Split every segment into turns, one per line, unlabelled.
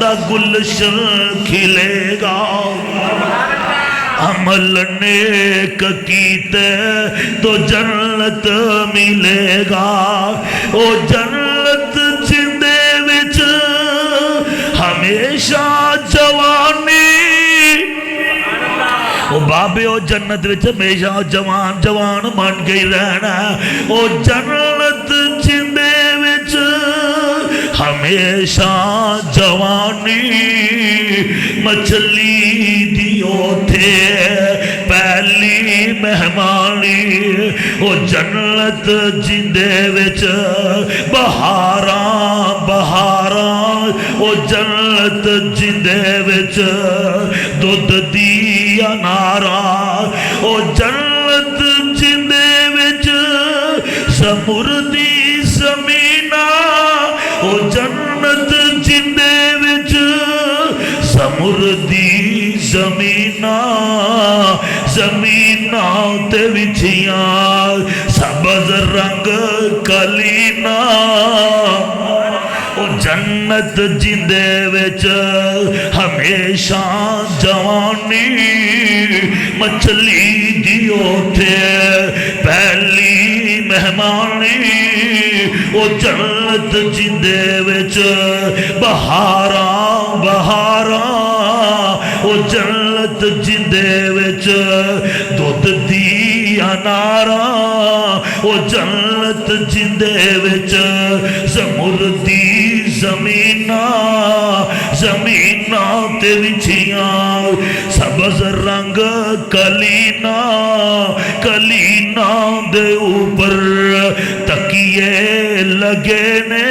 दा गुलशन खिलेगा। अमल नेक कीते तो जन्नत मिलेगा। ओ जन्नत जिंदे विच हमेशा जवानी। ओ बाबे ओ जन्नत विच हमेशा जवान जवान बन के रहना। ओ जन्नत जिंदे विच हमेशा जवानी। मछली दी ओथे पहली मेहमानी। ओ जन्नत जिंदे विच बहारा बहारा। ओ जन्नत जिंदे विच दुध दी अनारा। ओ जन्नत जिंदे विच समुरदी जमीना। ओ जन्नत जिंदे विच समुरदी जमीना। जमीना ते विछियां सबज रंग कलीना। ओ जन्नत जिंदे विच हमेशा जवानी। मछली दी ओथे पहली मेहमानी। ओ जन्नत जिंदे विच बहारा बहारा। ओ जन्नत जिंदे विच दुध दी अनारा। ओ जन्नत जिंदे विच समुरदी जमीना। जमीना ते विछियां सबज रंग कलीना। कलीना दे ऊपर तकिए लगे ने।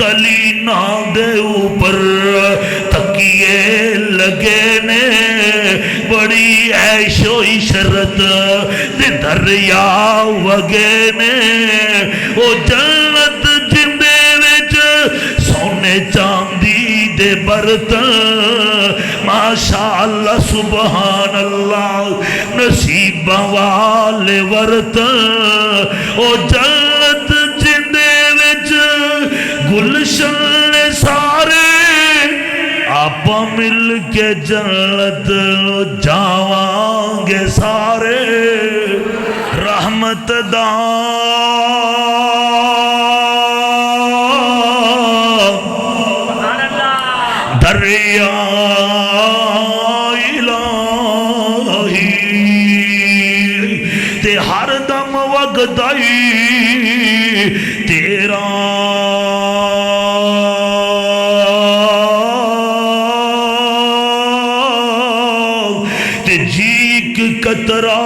कलीना दे ऊपर तकिए लगे ने। बड़ी ऐशो इशरत दे दरिया वगे ने। ओ जन्नत जिंदे विच सोने चांदी दे बर्तन। माशाअल्लाह सुबहान अल्लाह नसीबा वाले बर्तन। ओ जन्नत जिंदे विच गुलशन सारे। आप मिल के जन्नत जावांगे सारे। रहमत दा दरिया इलाही ते हर दम वगदाई तेरा। ते जीक कतरा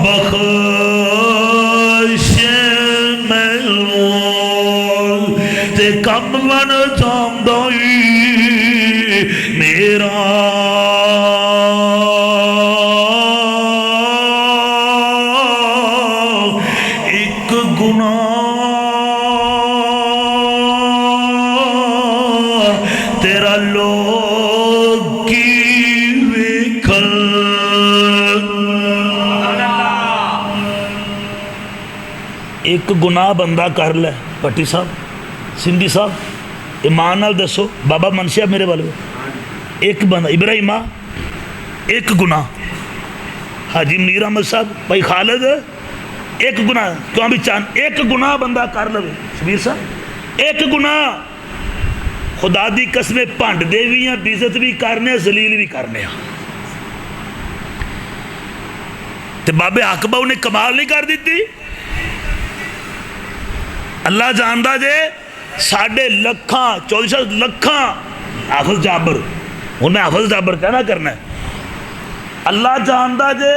बख्श मैनू ते कम बन जामदाई मेरा। एक गुनाह तेरा लोग की वेखल। एक गुनाह बंदा कर ले भट्टी साहब सिंधी साहब ईमान नाल दसो बाबा मनशिया मेरे वाले एक बंदा इब्राहिमा एक गुनाह। हाजी मुनीर अहमद साहब भाई खालिद एक गुनाह क्यों भी चांद एक गुनाह बंदा कर लवे। शबीर साहब एक गुनाह खुदा दी कसमें भंड दे भी हैं बेइज्जत भी करने जलील भी करने। ते बाबे हकबाऊ ने कमाल नहीं कर दी। अल्लाह जानदा जे साढ़े लखा 24 लखा हाफिज जाबर हूँ मैं हाफिज जाबर कहना करना है। अल्लाह जानदा जे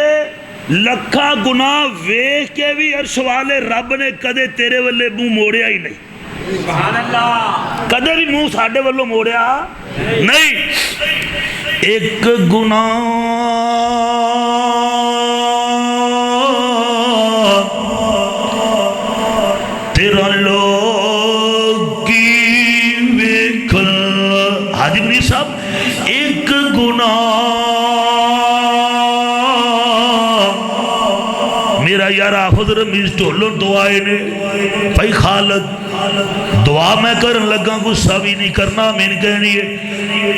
लखा गुनाह वेख के भी अर्श वाले रब ने कदे तेरे वाले मुंह मोड़िया ही नहीं। कदे भी मुंह साढ़े वालों मोड़िया नहीं। एक गुनाह तेरा लोग की वेखल। हाजी मुनीर साहब एक गुनाह मेरा यार हाफिज रमीज ढोलों तो आए ने भाई खालिद दुआ मैं करन लगा गुस्सा भी नहीं करना मैंने कहनी है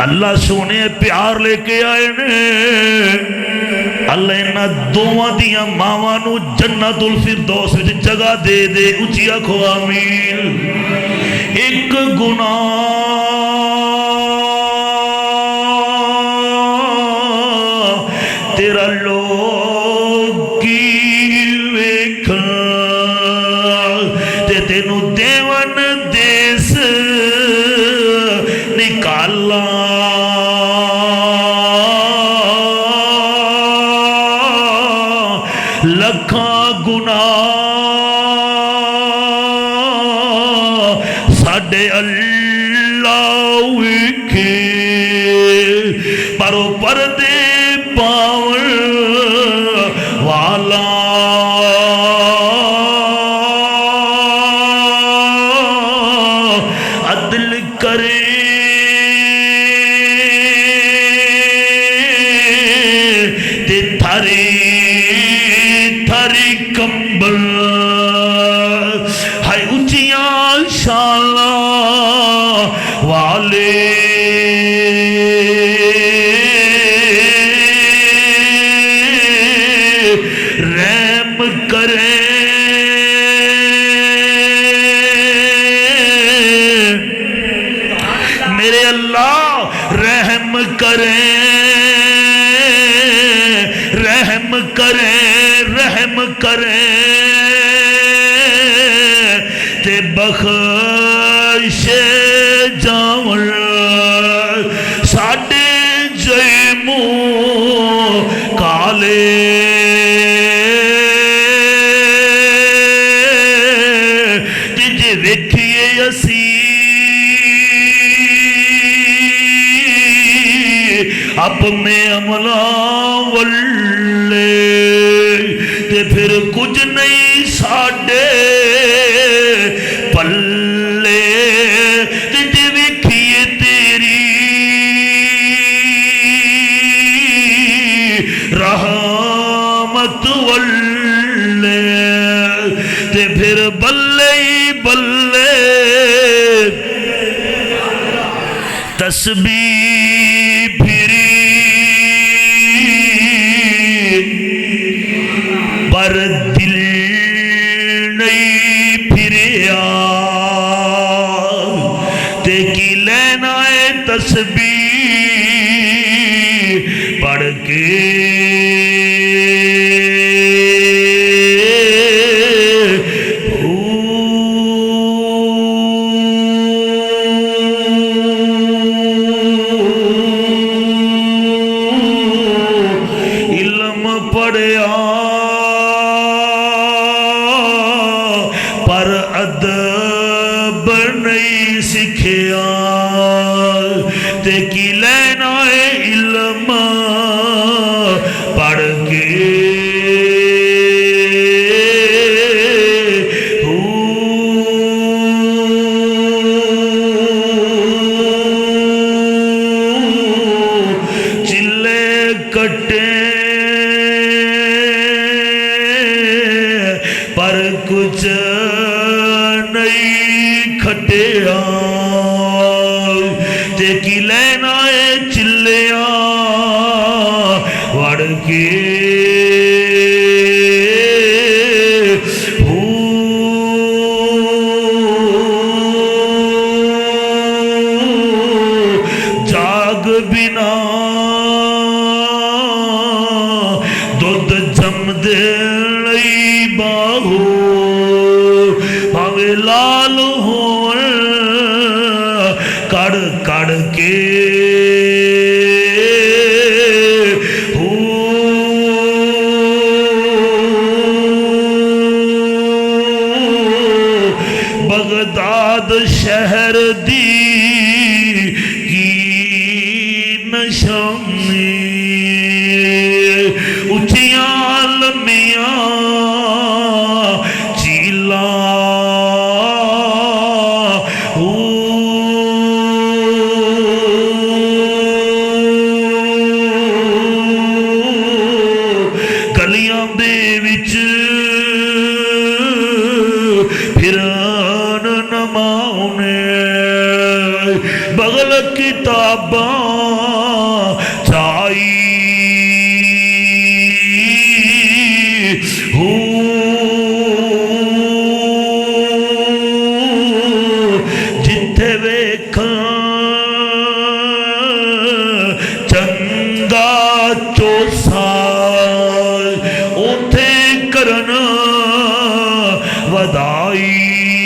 अल्लाह सोने प्यार लेके आए ने अल्लाह इन्हां दोवां दियां मावां नूं जन्नतुल फिरदौस विच जगह दे दे उच्ची आखो आमीन। एक गुनाह तेरा लोग की वेखण ते तेनू देवन देस निकाला लखा गुनाह साडे अल्लाह विखे परो परदे पावन वाला अदल करे ते थारी थारी कंबल हाय उचिया शाला वाले रहम करे मेरे अल्लाह रहम करे रहम करे रहम करे ते बख्शे जावन साडे जयमू काले जे वेखिए असी अपने अमला वल्ले ते फिर कुछ नहीं साडे पल्ले ते जे वेखिए तेरी रहमत वल्ले ते फिर बल्ले ही बल्ले तस्बीह फिरी पर दिल नहीं फिरिया ते की लेना है तस्बीह पढ़ के पर अदब नहीं सीखिया ते की लेना है इल्म पढ़ के चिल्ले कटे पर कुछ नहीं खटिया ते की लेना है चिल्लिया वड़ के जाग बिना दुध जमदे बाहू भावे लाल हो कड़ कड़ के बगदाद शहर दी की नशानी उचिया लमिया चीला गलियां दे विच फिरन नमाज़ बगल किताबां चाई हो जिथे वेखा चंगा चोसा उथे करन वदाई